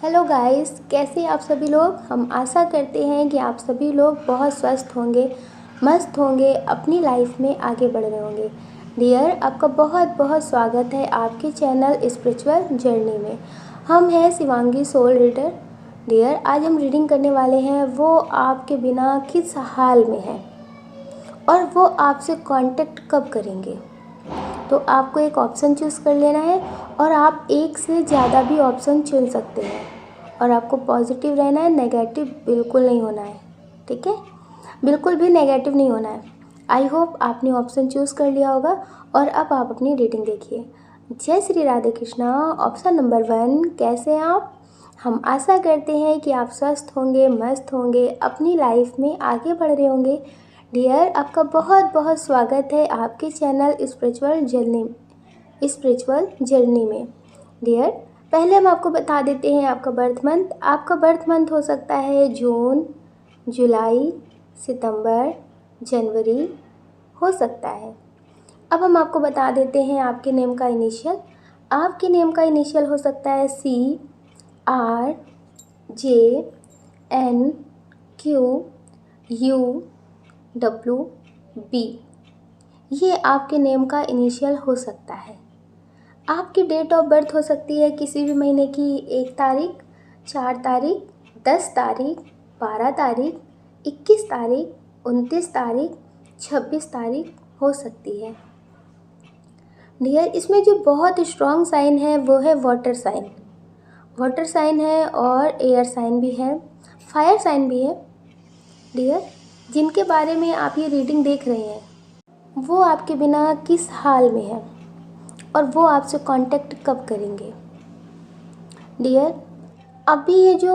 Hello guys, कैसे आप सभी लोग। हम आशा करते हैं कि आप सभी लोग बहुत स्वस्थ होंगे, मस्त होंगे, अपनी लाइफ में आगे बढ़ रहे होंगे। डियर, आपका बहुत बहुत स्वागत है आपके चैनल स्पिरिचुअल जर्नी में। हम हैं शिवांगी सोल रीडर। डियर, आज हम रीडिंग करने वाले हैं वो आपके बिना किस हाल में है और वो आपसे कांटेक्ट कब करेंगे। तो आपको एक ऑप्शन चूज़ कर लेना है और आप एक से ज़्यादा भी ऑप्शन चुन सकते हैं और आपको पॉजिटिव रहना है, नेगेटिव बिल्कुल नहीं होना है। ठीक है, बिल्कुल भी नेगेटिव नहीं होना है। आई होप आपने ऑप्शन चूज़ कर लिया होगा और अब आप अपनी रीडिंग देखिए। जय श्री राधे कृष्णा। ऑप्शन नंबर 1, कैसे हैं आप। हम आशा करते हैं कि आप स्वस्थ होंगे, मस्त होंगे, अपनी लाइफ में आगे बढ़ रहे होंगे। डियर, आपका बहुत बहुत स्वागत है आपके चैनल स्पिरिचुअल जर्नी में। डियर, पहले हम आपको बता देते हैं आपका बर्थ मंथ। आपका बर्थ मंथ हो सकता है जून, जुलाई, सितंबर, जनवरी हो सकता है। अब हम आपको बता देते हैं आपके नेम का इनिशियल। आपके नेम का इनिशियल हो सकता है CR, JN, QU, WB। ये आपके नेम का इनिशियल हो सकता है। आपकी डेट ऑफ बर्थ हो सकती है किसी भी महीने की 1 तारीख, 4 तारीख, 10 तारीख, 12 तारीख, 21 तारीख, 29 तारीख, 26 तारीख हो सकती है। डियर, इसमें जो बहुत स्ट्रॉन्ग साइन है वो है वाटर साइन। वाटर साइन है और एयर साइन भी है, फायर साइन भी है। डियर, जिनके बारे में आप ये रीडिंग देख रहे हैं वो आपके बिना किस हाल में है और वो आपसे कांटेक्ट कब करेंगे। डियर, अभी ये जो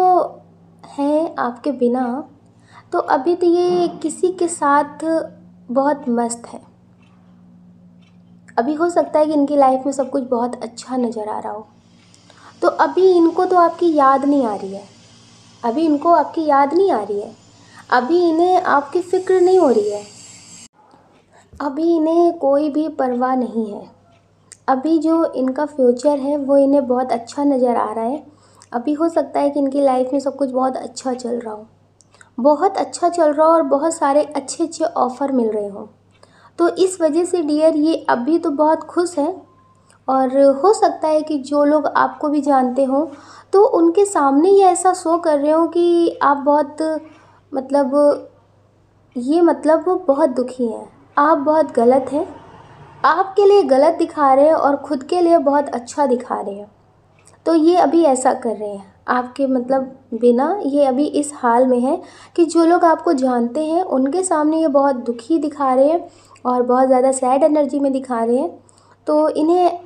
है आपके बिना, तो अभी तो ये किसी के साथ बहुत मस्त है। अभी हो सकता है कि इनकी लाइफ में सब कुछ बहुत अच्छा नज़र आ रहा हो, तो अभी इनको तो आपकी याद नहीं आ रही है। अभी इनको आपकी याद नहीं आ रही है। अभी इन्हें आपकी फ़िक्र नहीं हो रही है। अभी इन्हें कोई भी परवाह नहीं है। अभी जो इनका फ्यूचर है वो इन्हें बहुत अच्छा नज़र आ रहा है। अभी हो सकता है कि इनकी लाइफ में सब कुछ बहुत अच्छा चल रहा हो, बहुत अच्छा चल रहा हो और बहुत सारे अच्छे अच्छे ऑफ़र मिल रहे हों। तो इस वजह से डियर ये अभी तो बहुत खुश हैं। और हो सकता है कि जो लोग आपको भी जानते हों तो उनके सामने ये ऐसा शो कर रहे हो कि आप बहुत मतलब बहुत दुखी हैं, आप बहुत गलत हैं, आपके लिए गलत दिखा रहे हैं और ख़ुद के लिए बहुत अच्छा दिखा रहे हैं। तो ये अभी ऐसा कर रहे हैं आपके बिना। ये अभी इस हाल में है कि जो लोग आपको जानते हैं उनके सामने ये बहुत दुखी दिखा रहे हैं और बहुत ज़्यादा सैड एनर्जी में दिखा रहे हैं। तो इन्हें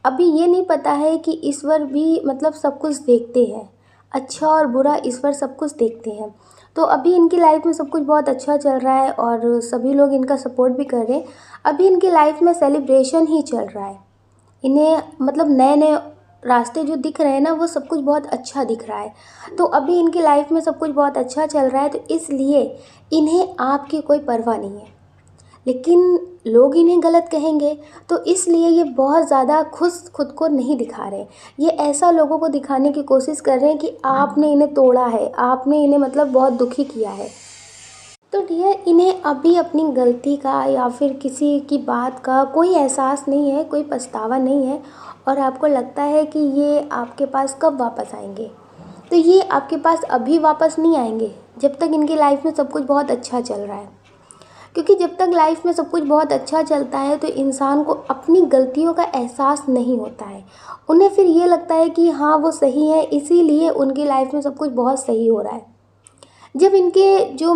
अभी ये नहीं पता है कि ईश्वर भी सब कुछ देखते हैं, अच्छा और बुरा ईश्वर सब कुछ देखते हैं। तो अभी इनकी लाइफ में सब कुछ बहुत अच्छा चल रहा है और सभी लोग इनका सपोर्ट भी कर रहे हैं। अभी इनकी लाइफ में सेलिब्रेशन ही चल रहा है। इन्हें नए नए रास्ते जो दिख रहे हैं ना, वो सब कुछ बहुत अच्छा दिख रहा है। तो अभी इनकी लाइफ में सब कुछ बहुत अच्छा चल रहा है, तो इसलिए इन्हें आपकी कोई परवाह नहीं है। लेकिन लोग इन्हें गलत कहेंगे, तो इसलिए ये बहुत ज़्यादा खुश खुद को नहीं दिखा रहे। ये ऐसा लोगों को दिखाने की कोशिश कर रहे हैं कि आपने इन्हें तोड़ा है, आपने इन्हें बहुत दुखी किया है। तो डियर, इन्हें अभी अपनी गलती का या फिर किसी की बात का कोई एहसास नहीं है, कोई पछतावा नहीं है। और आपको लगता है कि ये आपके पास कब वापस आएंगे, तो ये आपके पास अभी वापस नहीं आएंगे जब तक इनकी लाइफ में सब कुछ बहुत अच्छा चल रहा है। क्योंकि जब तक लाइफ में सब कुछ बहुत अच्छा चलता है तो इंसान को अपनी गलतियों का एहसास नहीं होता है। उन्हें फिर ये लगता है कि हाँ वो सही है, इसीलिए उनकी लाइफ में सब कुछ बहुत सही हो रहा है। जब इनके जो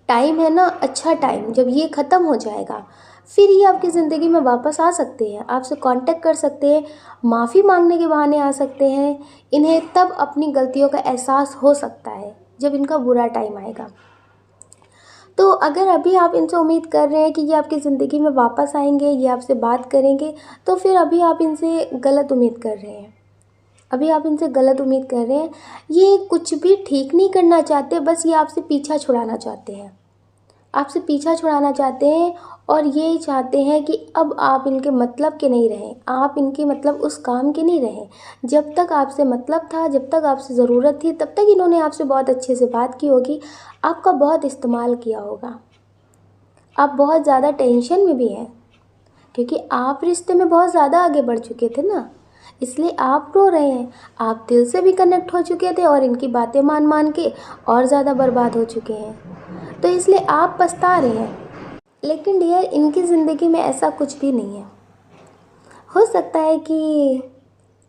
टाइम है ना, अच्छा टाइम, जब ये ख़त्म हो जाएगा फिर ये आपकी ज़िंदगी में वापस आ सकते हैं, आपसे कांटेक्ट कर सकते हैं, माफ़ी मांगने के बहाने आ सकते हैं। इन्हें तब अपनी गलतियों का एहसास हो सकता है जब इनका बुरा टाइम आएगा। तो अगर अभी आप इनसे उम्मीद कर रहे हैं कि ये आपकी ज़िंदगी में वापस आएंगे, ये आपसे बात करेंगे, तो फिर अभी आप इनसे गलत उम्मीद कर रहे हैं। अभी आप इनसे गलत उम्मीद कर रहे हैं। ये कुछ भी ठीक नहीं करना चाहते, बस ये आपसे पीछा छुड़ाना चाहते हैं। आपसे पीछा छुड़ाना चाहते हैं और ये चाहते हैं कि अब आप इनके मतलब के नहीं रहें, आप इनके मतलब उस काम के नहीं रहें। जब तक आपसे मतलब था, जब तक आपसे ज़रूरत थी, तब तक इन्होंने आपसे बहुत अच्छे से बात की होगी, आपका बहुत इस्तेमाल किया होगा। आप बहुत ज़्यादा टेंशन में भी हैं क्योंकि आप रिश्ते में बहुत ज़्यादा आगे बढ़ चुके थे ना, इसलिए आप रो रहे हैं। आप दिल से भी कनेक्ट हो चुके थे और इनकी बातें मान मान के और ज़्यादा बर्बाद हो चुके हैं, तो इसलिए आप पछता रहे हैं। लेकिन डियर, इनकी ज़िंदगी में ऐसा कुछ भी नहीं है। हो सकता है कि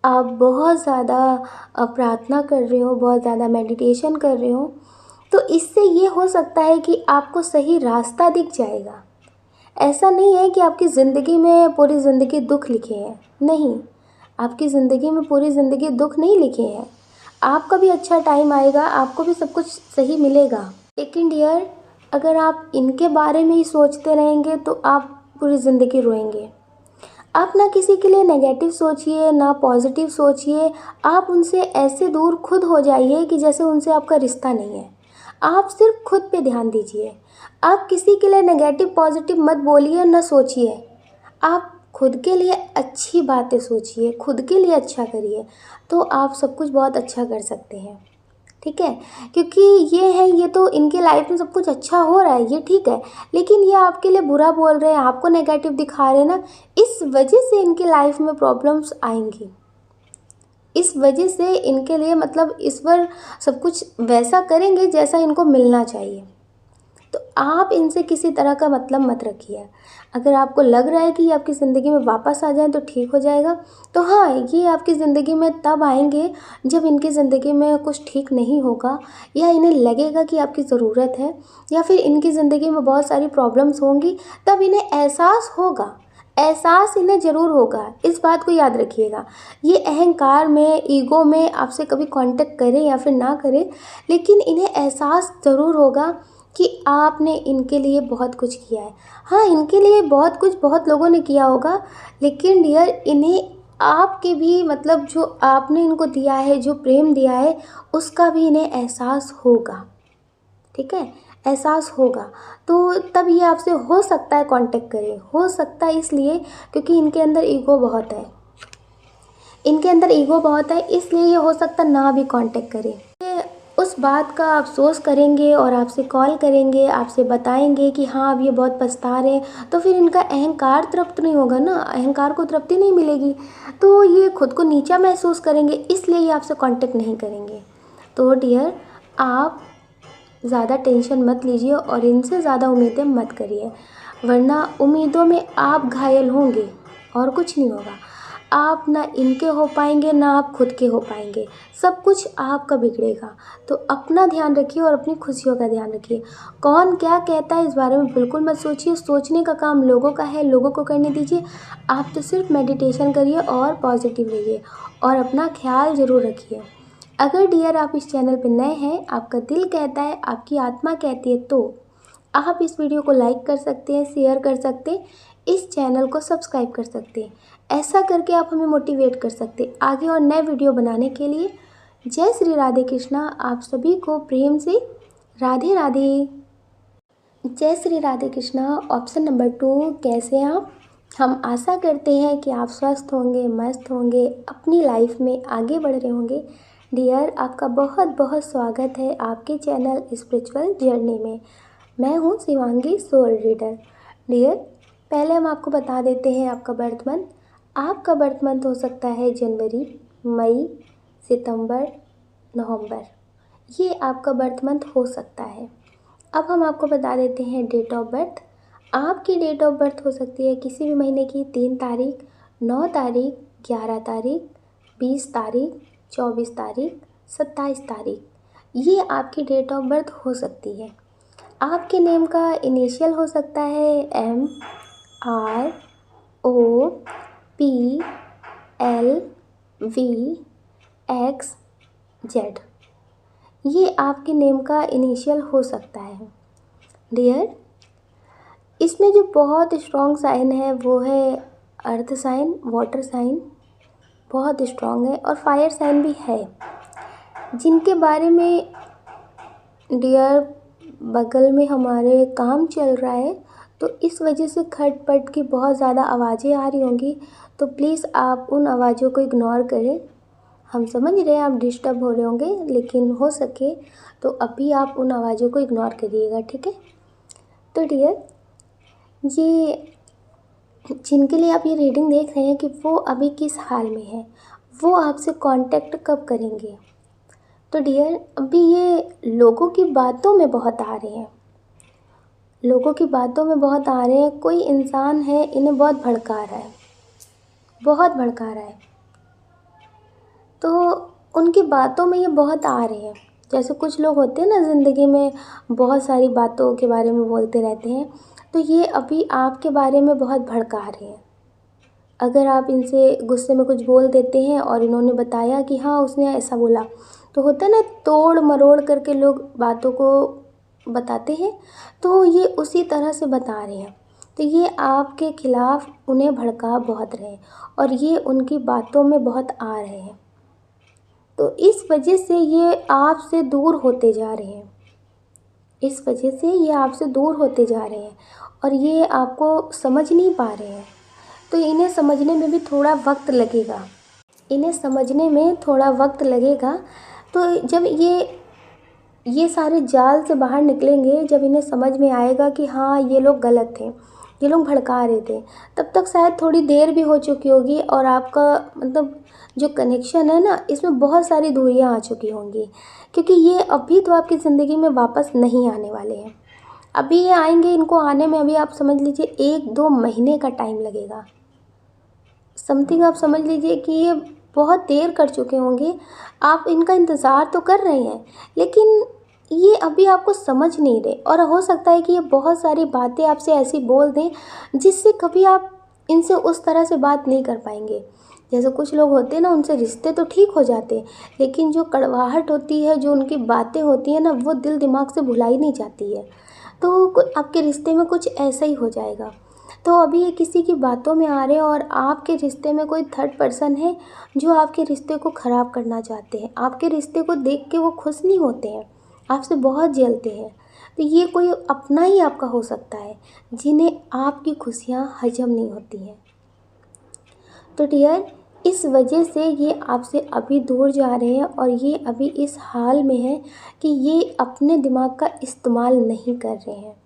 आप बहुत ज़्यादा प्रार्थना कर रहे हो, बहुत ज़्यादा मेडिटेशन कर रहे हो, तो इससे ये हो सकता है कि आपको सही रास्ता दिख जाएगा। ऐसा नहीं है कि आपकी ज़िंदगी में पूरी ज़िंदगी दुख लिखे हैं, नहीं, आपकी ज़िंदगी में पूरी ज़िंदगी दुख नहीं लिखे हैं। आपका भी अच्छा टाइम आएगा, आपको भी सब कुछ सही मिलेगा। लेकिन डियर, अगर आप इनके बारे में ही सोचते रहेंगे तो आप पूरी ज़िंदगी रोएंगे। आप ना किसी के लिए नेगेटिव सोचिए, ना पॉजिटिव सोचिए। आप उनसे ऐसे दूर खुद हो जाइए कि जैसे उनसे आपका रिश्ता नहीं है। आप सिर्फ खुद पे ध्यान दीजिए। आप किसी के लिए नेगेटिव पॉजिटिव मत बोलिए, ना सोचिए। आप खुद के लिए अच्छी बातें सोचिए, खुद के लिए अच्छा करिए, तो आप सब कुछ बहुत अच्छा कर सकते हैं। ठीक है, क्योंकि ये तो इनके लाइफ में सब कुछ अच्छा हो रहा है, ये ठीक है, लेकिन ये आपके लिए बुरा बोल रहे हैं, आपको नेगेटिव दिखा रहे हैं ना, इस वजह से इनके लाइफ में प्रॉब्लम्स आएंगी। इस वजह से इनके लिए मतलब ईश्वर सब कुछ वैसा करेंगे जैसा इनको मिलना चाहिए। तो आप इनसे किसी तरह का मतलब मत रखिए। अगर आपको लग रहा है कि ये आपकी ज़िंदगी में वापस आ जाएं तो ठीक हो जाएगा, तो हाँ, ये आपकी ज़िंदगी में तब आएंगे जब इनकी ज़िंदगी में कुछ ठीक नहीं होगा, या इन्हें लगेगा कि आपकी ज़रूरत है, या फिर इनकी ज़िंदगी में बहुत सारी प्रॉब्लम्स होंगी, तब इन्हें एहसास होगा। एहसास इन्हें ज़रूर होगा, इस बात को याद रखिएगा। ये अहंकार में, ईगो में आपसे कभी कांटेक्ट करें या फिर ना करें, लेकिन इन्हें एहसास ज़रूर होगा कि आपने इनके लिए बहुत कुछ किया है। हाँ, इनके लिए बहुत कुछ बहुत लोगों ने किया होगा, लेकिन डियर, इन्हें आपके भी मतलब जो आपने इनको दिया है, जो प्रेम दिया है, उसका भी इन्हें एहसास होगा। ठीक है, एहसास होगा, तो तब ये आपसे हो सकता है कांटेक्ट करें। हो सकता है इसलिए क्योंकि इनके अंदर ईगो बहुत है, इनके अंदर ईगो बहुत है, इसलिए ये हो सकता ना भी कांटेक्ट करें। ये उस बात का अफसोस करेंगे और आपसे कॉल करेंगे, आपसे बताएंगे कि हाँ अब ये बहुत पछता रहे हैं, तो फिर इनका अहंकार तृप्त नहीं होगा ना, अहंकार को तृप्ति नहीं मिलेगी, तो ये खुद को नीचा महसूस करेंगे, इसलिए ये आपसे कांटेक्ट नहीं करेंगे। तो डियर, आप ज़्यादा टेंशन मत लीजिए और इनसे ज़्यादा उम्मीदें मत करिए, वरना उम्मीदों में आप घायल होंगे और कुछ नहीं होगा। आप ना इनके हो पाएंगे, ना आप खुद के हो पाएंगे, सब कुछ आपका बिगड़ेगा। तो अपना ध्यान रखिए और अपनी खुशियों का ध्यान रखिए। कौन क्या कहता है इस बारे में बिल्कुल मत सोचिए, सोचने का काम लोगों का है, लोगों को करने दीजिए। आप तो सिर्फ मेडिटेशन करिए और पॉजिटिव रहिए और अपना ख्याल ज़रूर रखिए। अगर डियर आप इस चैनल पर नए हैं, आपका दिल कहता है, आपकी आत्मा कहती है, तो आप इस वीडियो को लाइक कर सकते हैं, शेयर कर सकते हैं, इस चैनल को सब्सक्राइब कर सकते हैं। ऐसा करके आप हमें मोटिवेट कर सकते हैं आगे और नए वीडियो बनाने के लिए। जय श्री राधे कृष्णा। आप सभी को प्रेम से राधे राधे। जय श्री राधे कृष्णा। ऑप्शन नंबर 2, कैसे हैं आप? हम आशा करते हैं कि आप स्वस्थ होंगे, मस्त होंगे, अपनी लाइफ में आगे बढ़ रहे होंगे। डियर, आपका बहुत बहुत स्वागत है आपके चैनल स्पिरिचुअल जर्नी में। मैं हूँ शिवांगी, सोल रीडर। डियर, पहले हम आपको बता देते हैं आपका बर्थ मंथ। आपका बर्थ मंथ हो सकता है जनवरी, मई, सितंबर, नवंबर, ये आपका बर्थ मंथ हो सकता है। अब हम आपको बता देते हैं डेट ऑफ बर्थ। आपकी डेट ऑफ बर्थ हो सकती है किसी भी महीने की 3 तारीख, 9 तारीख, 11 तारीख, 20 तारीख, 24 तारीख, 27 तारीख, ये आपकी डेट ऑफ बर्थ हो सकती है। आपके नेम का इनिशियल हो सकता है M, R, O, P, L, V, X, Z, ये आपके नेम का इनिशियल हो सकता है। डियर, इसमें जो बहुत स्ट्रॉन्ग साइन है वो है अर्थ साइन, वाटर साइन बहुत स्ट्रॉन्ग है, और फायर साइन भी है, जिनके बारे में डियर बगल में हमारे काम चल रहा है, तो इस वजह से खटपट की बहुत ज़्यादा आवाज़ें आ रही होंगी, तो प्लीज़ आप उन आवाज़ों को इग्नोर करें। हम समझ रहे हैं आप डिस्टर्ब हो रहे होंगे, लेकिन हो सके तो अभी आप उन आवाज़ों को इग्नोर करिएगा, ठीक है। तो डियर, ये जिनके लिए आप ये रीडिंग देख रहे हैं कि वो अभी किस हाल में है, वो आपसे कांटेक्ट कब करेंगे। तो डियर, अभी ये लोगों की बातों में बहुत आ रहे हैं, लोगों की बातों में बहुत आ रहे हैं। कोई इंसान है, इन्हें बहुत भड़का रहा है, बहुत भड़का रहा है, तो उनकी बातों में ये बहुत आ रहे हैं। जैसे कुछ लोग होते हैं ना ज़िंदगी में, बहुत सारी बातों के बारे में बोलते रहते हैं, तो ये अभी आपके बारे में बहुत भड़का रहे हैं। अगर आप इनसे गुस्से में कुछ बोल देते हैं और इन्होंने बताया कि हाँ उसने ऐसा बोला, तो होता है ना तोड़ मरोड़ करके लोग बातों को बताते हैं, तो ये उसी तरह से बता रहे हैं। तो ये आपके खिलाफ़ उन्हें भड़का बहुत रहे हैं और ये उनकी बातों में बहुत आ रहे हैं, तो इस वजह से ये आपसे दूर होते जा रहे हैं, इस वजह से ये आपसे दूर होते जा रहे हैं और ये आपको समझ नहीं पा रहे हैं। तो इन्हें समझने में भी थोड़ा वक्त लगेगा, इन्हें समझने में थोड़ा वक्त लगेगा। तो जब ये सारे जाल से बाहर निकलेंगे, जब इन्हें समझ में आएगा कि हाँ ये लोग गलत थे, ये लोग भड़का रहे थे, तब तक शायद थोड़ी देर भी हो चुकी होगी और आपका मतलब जो कनेक्शन है ना, इसमें बहुत सारी दूरियां आ चुकी होंगी, क्योंकि ये अभी तो आपकी ज़िंदगी में वापस नहीं आने वाले हैं। अभी ये आएंगे, इनको आने में अभी आप समझ लीजिए 1-2 महीने का टाइम लगेगा समथिंग। आप समझ लीजिए कि ये बहुत देर कर चुके होंगे, आप इनका इंतज़ार तो कर रहे हैं, लेकिन ये अभी आपको समझ नहीं रहे। और हो सकता है कि ये बहुत सारी बातें आपसे ऐसी बोल दें जिससे कभी आप इनसे उस तरह से बात नहीं कर पाएंगे। जैसे कुछ लोग होते हैं ना, उनसे रिश्ते तो ठीक हो जाते हैं, लेकिन जो कड़वाहट होती है, जो उनकी बातें होती हैं ना, वो दिल दिमाग से भुलाई नहीं जाती है। तो आपके रिश्ते में कुछ ऐसा ही हो जाएगा। तो अभी ये किसी की बातों में आ रहे हैं और आपके रिश्ते में कोई थर्ड पर्सन है जो आपके रिश्ते को ख़राब करना चाहते हैं। आपके रिश्ते को देख के वो खुश नहीं होते हैं, आपसे बहुत जलते हैं। तो ये कोई अपना ही आपका हो सकता है जिन्हें आपकी खुशियाँ हजम नहीं होती हैं। तो डियर, इस वजह से ये आपसे अभी दूर जा रहे हैं और ये अभी इस हाल में है कि ये अपने दिमाग का इस्तेमाल नहीं कर रहे हैं।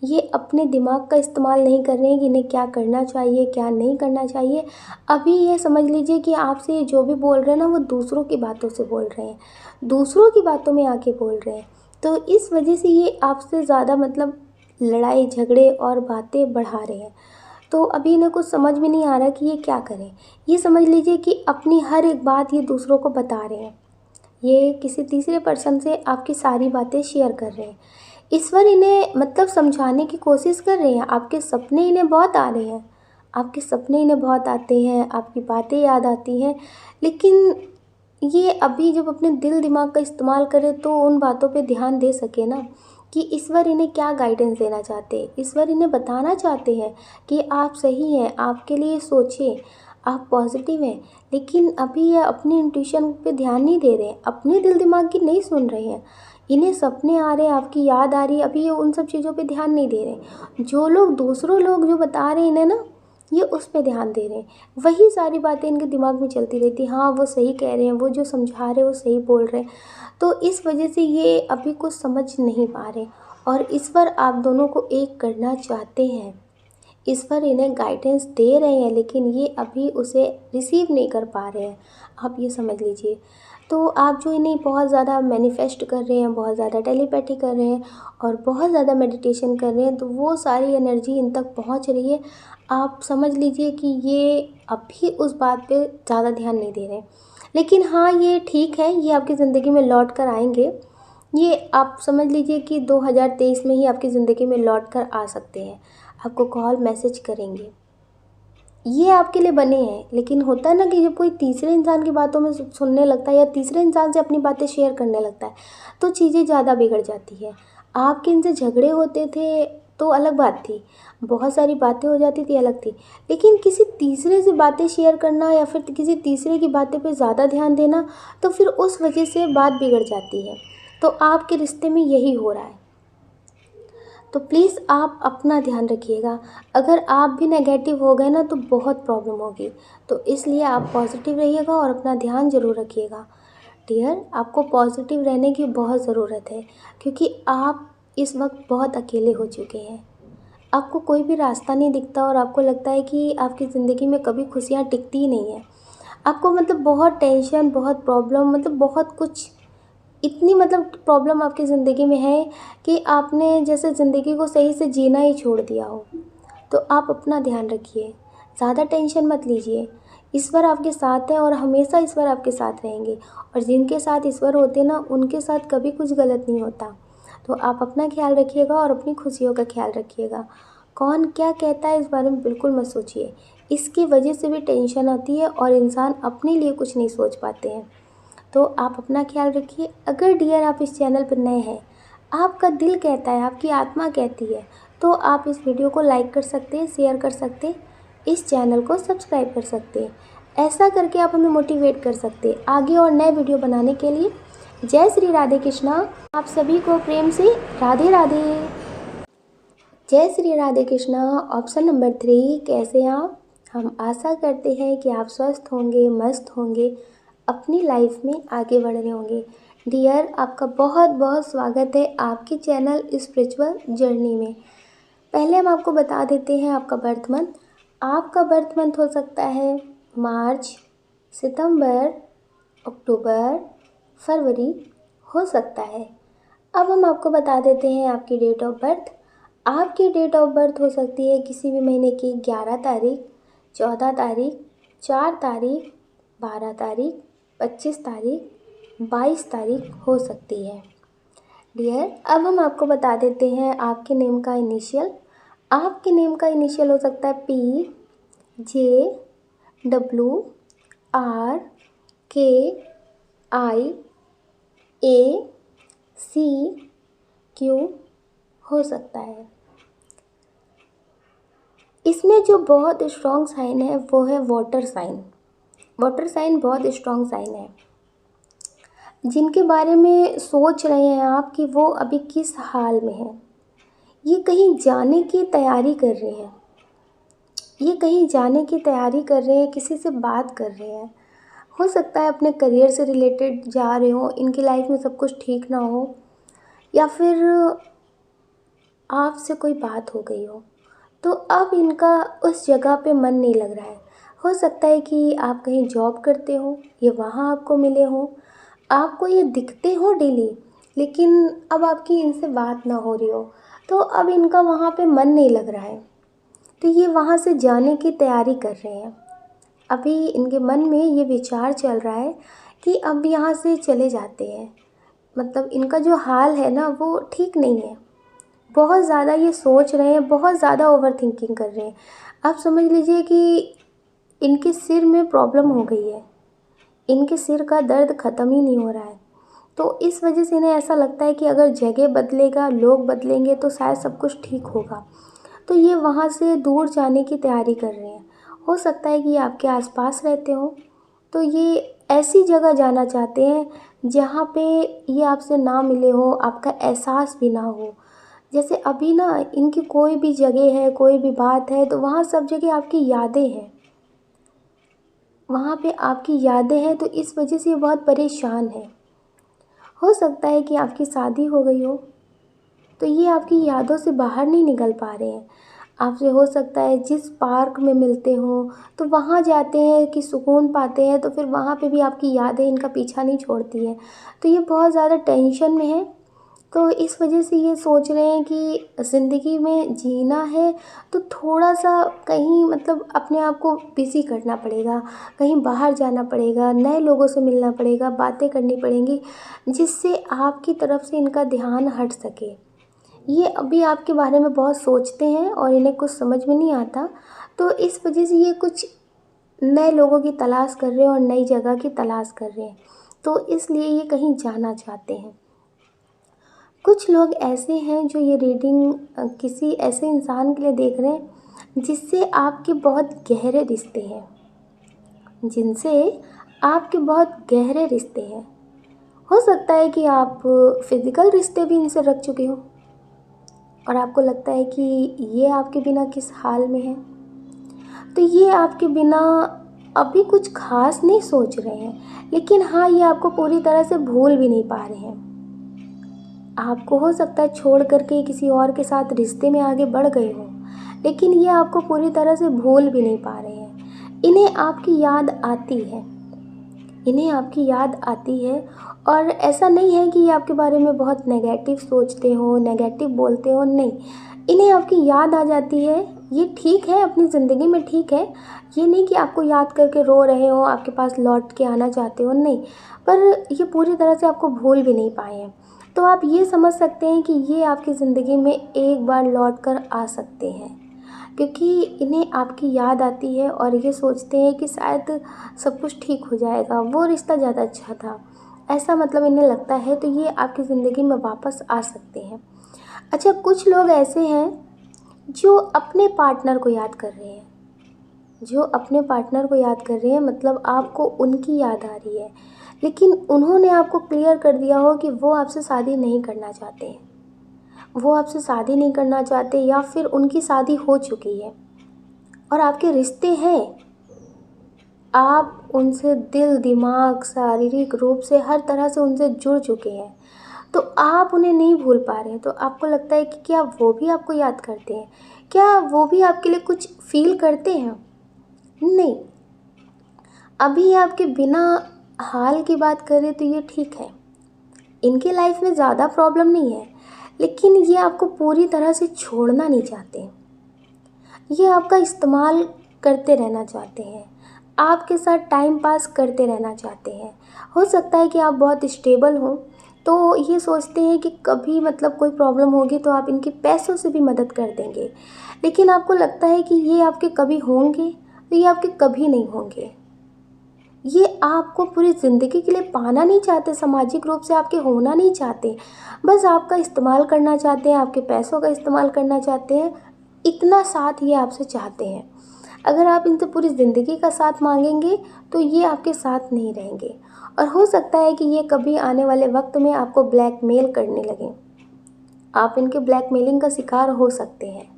ये अपने दिमाग का इस्तेमाल नहीं कर रहे हैं कि इन्हें क्या करना चाहिए, क्या नहीं करना चाहिए। अभी ये समझ लीजिए कि आपसे जो भी बोल रहे हैं ना, वो दूसरों की बातों से बोल रहे हैं, दूसरों की बातों में आके बोल रहे हैं। तो इस वजह से ये आपसे ज़्यादा मतलब लड़ाई झगड़े और बातें बढ़ा रहे हैं। तो अभी इन्हें कुछ समझ में नहीं आ रहा कि ये क्या करें। ये समझ लीजिए कि अपनी हर एक बात ये दूसरों को बता रहे हैं, ये किसी तीसरे पर्सन से आपकी सारी बातें शेयर कर रहे हैं। ईश्वर इन्हें मतलब समझाने की कोशिश कर रहे हैं। आपके सपने इन्हें बहुत आ रहे हैं, आपके सपने इन्हें बहुत आते हैं, आपकी बातें याद आती हैं, लेकिन ये अभी जब अपने दिल दिमाग का इस्तेमाल करें तो उन बातों पे ध्यान दे सके ना कि ईश्वर इन्हें क्या गाइडेंस देना चाहते हैं। ईश्वर इन्हें बताना चाहते हैं कि आप सही हैं, आपके लिए सोचें, आप पॉजिटिव हैं। लेकिन अभी ये अपनी इंट्यूशन पे ध्यान नहीं दे रहे हैं, अपने दिल दिमाग की नहीं सुन रहे हैं। इन्हें सपने आ रहे हैं, आपकी याद आ रही है, अभी ये उन सब चीज़ों पे ध्यान नहीं दे रहे। जो लोग दूसरों लोग जो बता रहे हैं इन्हें ना, ये उस पे ध्यान दे रहे हैं। वही सारी बातें इनके दिमाग में चलती रहती, हाँ वो सही कह रहे हैं, वो जो समझा रहे हैं वो सही बोल रहे हैं। तो इस वजह से ये अभी कुछ समझ नहीं पा रहे और ईश्वर आप दोनों को एक करना चाहते हैं। ईश्वर इन्हें गाइडेंस दे रहे हैं, लेकिन ये अभी उसे रिसीव नहीं कर पा रहे हैं, आप ये समझ लीजिए। तो आप जो इन्हें बहुत ज़्यादा मैनिफेस्ट कर रहे हैं, बहुत ज़्यादा टेलीपैथी कर रहे हैं और बहुत ज़्यादा मेडिटेशन कर रहे हैं, तो वो सारी एनर्जी इन तक पहुंच रही है। आप समझ लीजिए कि ये अभी उस बात पे ज़्यादा ध्यान नहीं दे रहे हैं, लेकिन हाँ ये ठीक है, ये आपकी ज़िंदगी में लौट कर आएंगे। ये आप समझ लीजिए कि 2023 में ही आपकी ज़िंदगी में लौट कर आ सकते हैं, आपको कॉल मैसेज करेंगे। ये आपके लिए बने हैं, लेकिन होता है ना कि जब कोई तीसरे इंसान की बातों में सुनने लगता है या तीसरे इंसान से अपनी बातें शेयर करने लगता है, तो चीज़ें ज़्यादा बिगड़ जाती है। आपके इनसे झगड़े होते थे तो अलग बात थी, बहुत सारी बातें हो जाती थी, अलग थी, लेकिन किसी तीसरे से बातें शेयर करना या फिर किसी तीसरे की बातें पे ज़्यादा ध्यान देना, तो फिर उस वजह से बात बिगड़ जाती है। तो आपके रिश्ते में यही हो रहा है, तो प्लीज़ आप अपना ध्यान रखिएगा। अगर आप भी नेगेटिव हो गए ना तो बहुत प्रॉब्लम होगी। तो इसलिए आप पॉजिटिव रहिएगा और अपना ध्यान ज़रूर रखिएगा। डियर, आपको पॉजिटिव रहने की बहुत ज़रूरत है, क्योंकि आप इस वक्त बहुत अकेले हो चुके हैं। आपको कोई भी रास्ता नहीं दिखता और आपको लगता है कि आपकी ज़िंदगी में कभी खुशियाँ टिकती ही नहीं हैं। आपको मतलब बहुत टेंशन, बहुत प्रॉब्लम, मतलब बहुत कुछ, इतनी मतलब प्रॉब्लम आपकी ज़िंदगी में है कि आपने जैसे ज़िंदगी को सही से जीना ही छोड़ दिया हो। तो आप अपना ध्यान रखिए, ज़्यादा टेंशन मत लीजिए। ईश्वर आपके साथ है और हमेशा ईश्वर आपके साथ रहेंगे, और जिनके साथ ईश्वर होते हैं ना, उनके साथ कभी कुछ गलत नहीं होता। तो आप अपना ख्याल रखिएगा और अपनी खुशियों का ख्याल रखिएगा। कौन क्या कहता है इस बारे में बिल्कुल मत सोचिए। इसकी वजह से भी टेंशन आती है और इंसान अपने लिए कुछ नहीं सोच पाते हैं। तो आप अपना ख्याल रखिए। अगर डियर आप इस चैनल पर नए हैं, आपका दिल कहता है, आपकी आत्मा कहती है, तो आप इस वीडियो को लाइक कर सकते हैं, शेयर कर सकते हैं, इस चैनल को सब्सक्राइब कर सकते हैं। ऐसा करके आप हमें मोटिवेट कर सकते हैं आगे और नए वीडियो बनाने के लिए। जय श्री राधे कृष्णा। आप सभी को प्रेम से राधे राधे। जय श्री राधे कृष्णा। ऑप्शन नंबर 3, कैसे हैं आप? हम आशा करते हैं कि आप स्वस्थ होंगे, मस्त होंगे, अपनी लाइफ में आगे बढ़ रहे होंगे। डियर, आपका बहुत बहुत स्वागत है आपके चैनल स्पिरिचुअल जर्नी में। पहले हम आपको बता देते हैं आपका बर्थ मंथ। आपका बर्थ मंथ हो सकता है मार्च, सितंबर, अक्टूबर, फरवरी हो सकता है। अब हम आपको बता देते हैं आपकी डेट ऑफ बर्थ। आपकी डेट ऑफ बर्थ हो सकती है किसी भी महीने की 11 तारीख, 14 तारीख, 4 तारीख, 12 तारीख, 25 तारीख, 22 तारीख हो सकती है। डियर, अब हम आपको बता देते हैं आपके नेम का इनिशियल। आपके नेम का इनिशियल हो सकता है P, J, W, R, K, I, A, C, Q हो सकता है। इसमें जो बहुत स्ट्रॉन्ग साइन है वो है वाटर साइन। वाटर साइन बहुत स्ट्रॉन्ग साइन है। जिनके बारे में सोच रहे हैं आप कि वो अभी किस हाल में हैं, ये कहीं जाने की तैयारी कर रहे हैं, ये कहीं जाने की तैयारी कर रहे हैं, किसी से बात कर रहे हैं। हो सकता है अपने करियर से रिलेटेड जा रहे हो, इनकी लाइफ में सब कुछ ठीक ना हो, या फिर आपसे कोई बात हो गई हो, तो अब इनका उस जगह पे मन नहीं लग रहा है। हो सकता है कि आप कहीं जॉब करते हो, ये वहाँ आपको मिले हों, आपको ये दिखते हो डेली, लेकिन अब आपकी इनसे बात ना हो रही हो, तो अब इनका वहाँ पे मन नहीं लग रहा है। तो ये वहाँ से जाने की तैयारी कर रहे हैं। अभी इनके मन में ये विचार चल रहा है कि अब यहाँ से चले जाते हैं। मतलब इनका जो हाल है ना वो ठीक नहीं है। बहुत ज़्यादा ये सोच रहे हैं, बहुत ज़्यादा ओवर थिंकिंग कर रहे हैं। आप समझ लीजिए कि इनके सिर में प्रॉब्लम हो गई है, इनके सिर का दर्द ख़त्म ही नहीं हो रहा है। तो इस वजह से इन्हें ऐसा लगता है कि अगर जगह बदलेगा, लोग बदलेंगे तो शायद सब कुछ ठीक होगा। तो ये वहाँ से दूर जाने की तैयारी कर रहे हैं। हो सकता है कि ये आपके आसपास रहते हो, तो ये ऐसी जगह जाना चाहते हैं जहाँ पे ये आपसे ना मिले हो, आपका एहसास भी ना हो। जैसे अभी ना इनकी कोई भी जगह है, कोई भी बात है, तो वहाँ सब जगह आपकी यादें हैं, वहाँ पे आपकी यादें हैं, तो इस वजह से ये बहुत परेशान है। हो सकता है कि आपकी शादी हो गई हो, तो ये आपकी यादों से बाहर नहीं निकल पा रहे हैं। आपसे हो सकता है जिस पार्क में मिलते हो तो वहाँ जाते हैं कि सुकून पाते हैं, तो फिर वहाँ पे भी आपकी यादें इनका पीछा नहीं छोड़ती है। तो ये बहुत ज़्यादा टेंशन में है। तो इस वजह से ये सोच रहे हैं कि ज़िंदगी में जीना है तो थोड़ा सा कहीं मतलब अपने आप को बिज़ी करना पड़ेगा, कहीं बाहर जाना पड़ेगा, नए लोगों से मिलना पड़ेगा, बातें करनी पड़ेंगी, जिससे आपकी तरफ से इनका ध्यान हट सके। ये अभी आपके बारे में बहुत सोचते हैं और इन्हें कुछ समझ में नहीं आता, तो इस वजह से ये कुछ नए लोगों की तलाश कर रहे हैं और नई जगह की तलाश कर रहे हैं। तो इसलिए ये कहीं जाना चाहते हैं। कुछ लोग ऐसे हैं जो ये रीडिंग किसी ऐसे इंसान के लिए देख रहे हैं जिससे आपके बहुत गहरे रिश्ते हैं, जिनसे आपके बहुत गहरे रिश्ते हैं। हो सकता है कि आप फिज़िकल रिश्ते भी इनसे रख चुके हो, और आपको लगता है कि ये आपके बिना किस हाल में है। तो ये आपके बिना अभी कुछ ख़ास नहीं सोच रहे हैं, लेकिन हाँ, ये आपको पूरी तरह से भूल भी नहीं पा रहे हैं। आपको हो सकता है छोड़ कर के किसी और के साथ रिश्ते में आगे बढ़ गए हो, लेकिन ये आपको पूरी तरह से भूल भी नहीं पा रहे हैं। इन्हें आपकी याद आती है, इन्हें आपकी याद आती है। और ऐसा नहीं है कि ये आपके बारे में बहुत नेगेटिव सोचते हो, नेगेटिव बोलते हो, नहीं। इन्हें आपकी याद आ जाती है, ये ठीक है, अपनी ज़िंदगी में ठीक है। ये नहीं कि आपको याद करके रो रहे हो, आपके पास लौट के आना चाहते हो, नहीं। पर ये पूरी तरह से आपको भूल भी नहीं पाए हैं। तो आप ये समझ सकते हैं कि ये आपकी ज़िंदगी में एक बार लौट कर आ सकते हैं, क्योंकि इन्हें आपकी याद आती है और ये सोचते हैं कि शायद सब कुछ ठीक हो जाएगा, वो रिश्ता ज़्यादा अच्छा था, ऐसा मतलब इन्हें लगता है। तो ये आपकी ज़िंदगी में वापस आ सकते हैं। अच्छा, कुछ लोग ऐसे हैं जो अपने पार्टनर को याद कर रहे हैं, जो अपने पार्टनर को याद कर रहे हैं, मतलब आपको उनकी याद आ रही है, लेकिन उन्होंने आपको क्लियर कर दिया हो कि वो आपसे शादी नहीं करना चाहते हैं, वो आपसे शादी नहीं करना चाहते, या फिर उनकी शादी हो चुकी है और आपके रिश्ते हैं। आप उनसे दिल, दिमाग, शारीरिक रूप से हर तरह से उनसे जुड़ चुके हैं, तो आप उन्हें नहीं भूल पा रहे हैं। तो आपको लगता है कि क्या वो भी आपको याद करते हैं? क्या वो भी आपके लिए कुछ फ़ील करते हैं? नहीं। अभी आपके बिना हाल की बात करें तो ये ठीक है। इनकी लाइफ में ज़्यादा प्रॉब्लम नहीं है, लेकिन ये आपको पूरी तरह से छोड़ना नहीं चाहते। ये आपका इस्तेमाल करते रहना चाहते हैं, आपके साथ टाइम पास करते रहना चाहते हैं। हो सकता है कि आप बहुत स्टेबल हो, तो ये सोचते हैं कि कभी मतलब कोई प्रॉब्लम होगी तो आप इनके पैसों से भी मदद कर देंगे। लेकिन आपको लगता है कि ये आपके कभी होंगे, तो ये आपके कभी नहीं होंगे। ये आपको पूरी ज़िंदगी के लिए पाना नहीं चाहते, सामाजिक रूप से आपके होना नहीं चाहते। बस आपका इस्तेमाल करना चाहते हैं, आपके पैसों का इस्तेमाल करना चाहते हैं, इतना साथ ये आपसे चाहते हैं। अगर आप इनसे पूरी ज़िंदगी का साथ मांगेंगे तो ये आपके साथ नहीं रहेंगे, और हो सकता है कि ये कभी आने वाले वक्त में आपको ब्लैकमेल करने लगें। आप इनके ब्लैकमेलिंग का शिकार हो सकते हैं,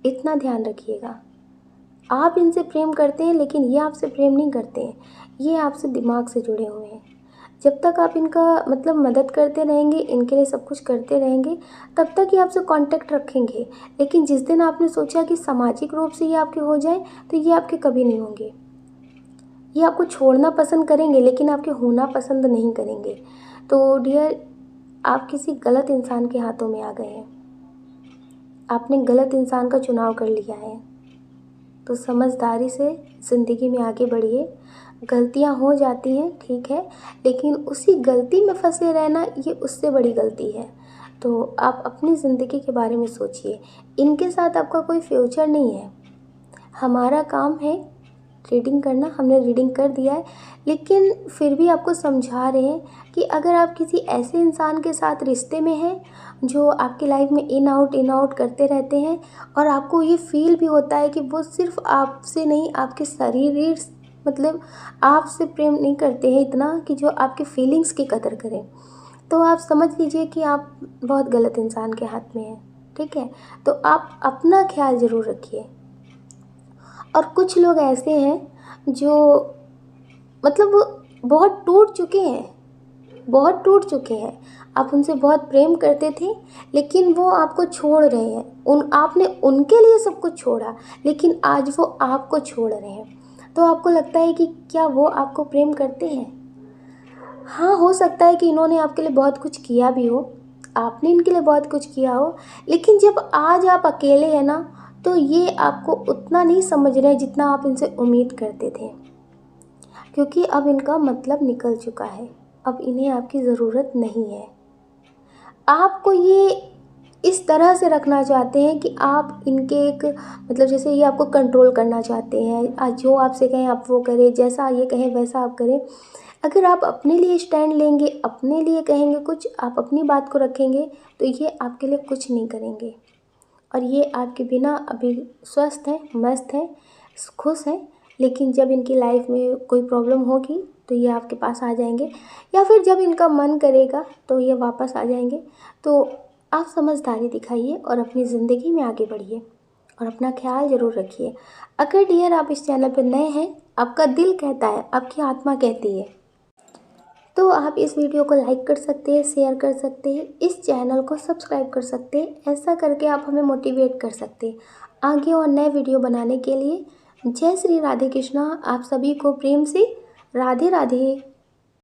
इतना ध्यान रखिएगा। आप इनसे प्रेम करते हैं, लेकिन ये आपसे प्रेम नहीं करते हैं, ये आपसे दिमाग से जुड़े हुए हैं। जब तक आप इनका मतलब मदद करते रहेंगे, इनके लिए सब कुछ करते रहेंगे, तब तक ये आपसे कांटेक्ट रखेंगे। लेकिन जिस दिन आपने सोचा कि सामाजिक रूप से ये आपके हो जाए, तो ये आपके कभी नहीं होंगे। ये आपको छोड़ना पसंद करेंगे, लेकिन आपके होना पसंद नहीं करेंगे। तो डियर, आप किसी गलत इंसान के हाथों में आ गए हैं, आपने गलत इंसान का चुनाव कर लिया है। तो समझदारी से ज़िंदगी में आगे बढ़िए। गलतियाँ हो जाती हैं, ठीक है, लेकिन उसी गलती में फंसे रहना ये उससे बड़ी गलती है। तो आप अपनी ज़िंदगी के बारे में सोचिए। इनके साथ आपका कोई फ्यूचर नहीं है। हमारा काम है रीडिंग करना, हमने रीडिंग कर दिया है, लेकिन फिर भी आपको समझा रहे हैं कि अगर आप किसी ऐसे इंसान के साथ रिश्ते में हैं जो आपकी लाइफ में इन आउट करते रहते हैं, और आपको ये फील भी होता है कि वो सिर्फ आपसे नहीं, आपके शरीर मतलब आपसे प्रेम नहीं करते हैं इतना कि जो आपके फीलिंग्स की कदर करें, तो आप समझ लीजिए कि आप बहुत गलत इंसान के हाथ में हैं। ठीक है, तो आप अपना ख्याल ज़रूर रखिए। और कुछ लोग ऐसे हैं जो मतलब बहुत टूट चुके हैं, बहुत टूट चुके हैं। आप उनसे बहुत प्रेम करते थे, लेकिन वो आपको छोड़ रहे हैं। आपने उनके लिए सब कुछ छोड़ा, लेकिन आज वो आपको छोड़ रहे हैं। तो आपको लगता है कि क्या वो आपको प्रेम करते हैं? हाँ, हो सकता है कि इन्होंने आपके लिए बहुत कुछ किया भी हो, आपने इनके लिए बहुत कुछ किया हो, लेकिन जब आज आप अकेले हैं ना, तो ये आपको उतना नहीं समझ रहे जितना आप इनसे उम्मीद करते थे, क्योंकि अब इनका मतलब निकल चुका है। अब इन्हें आपकी ज़रूरत नहीं है। आपको ये इस तरह से रखना चाहते हैं कि आप इनके एक मतलब जैसे ये आपको कंट्रोल करना चाहते हैं, जो आपसे कहें आप वो करें, जैसा ये कहें वैसा आप करें। अगर आप अपने लिए स्टैंड लेंगे, अपने लिए कहेंगे कुछ, आप अपनी बात को रखेंगे, तो ये आपके लिए कुछ नहीं करेंगे, और ये आपके बिना अभी स्वस्थ हैं, मस्त हैं, खुश हैं। लेकिन जब इनकी लाइफ में कोई प्रॉब्लम होगी तो ये आपके पास आ जाएंगे, या फिर जब इनका मन करेगा तो ये वापस आ जाएंगे। तो आप समझदारी दिखाइए और अपनी ज़िंदगी में आगे बढ़िए और अपना ख्याल ज़रूर रखिए। अगर डियर आप इस चैनल पर नए हैं, आपका दिल कहता है, आपकी आत्मा कहती है, तो आप इस वीडियो को लाइक कर सकते हैं, शेयर कर सकते हैं, इस चैनल को सब्सक्राइब कर सकते हैं। ऐसा करके आप हमें मोटिवेट कर सकते हैं आगे और नए वीडियो बनाने के लिए। जय श्री राधे कृष्णा। आप सभी को प्रेम से राधे राधे।